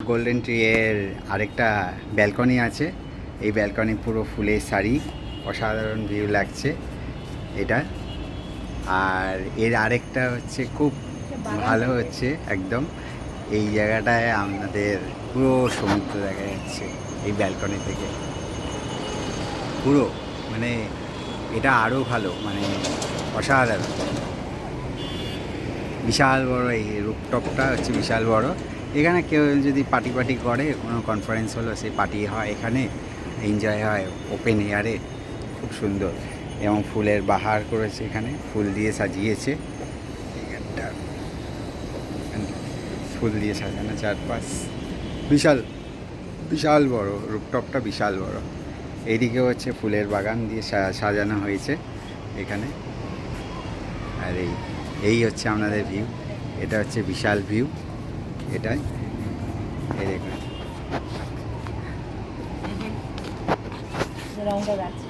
Golden tree এর আরেকটা balcony আছে। এই ব্যালকনি পুরো ফুলের শাড়ি, অসাধারণ ভিউ লাগছে এটা। আর এর আরেকটা হচ্ছে খুব ভালো হচ্ছে একদম, এই জায়গাটায় আমাদের পুরো সমুদ্র দেখা যাচ্ছে এই ব্যালকনি থেকে পুরো, মানে এটা আরও ভালো, মানে অসাধারণ। বিশাল বড় এই রুফটপটা হচ্ছে বিশাল বড়। এখানে কেউ যদি পার্টি করে, কোনো কনফারেন্স হলো, সেই পার্টি হয় এখানে, এনজয় হয় ওপেন এয়ারে, খুব সুন্দর। এবং ফুলের বাহার করেছে, এখানে ফুল দিয়ে সাজিয়েছে এইখানটা, ফুল দিয়ে সাজানো চারপাশ, বিশাল বিশাল বড় রুফটপটা, বিশাল বড়। এইদিকে হচ্ছে ফুলের বাগান দিয়ে সাজানো হয়েছে এখানে। আর এই হচ্ছে আপনাদের ভিউ, এটা হচ্ছে বিশাল ভিউ এটাই। এই দেখুন রংটা যাচ্ছে।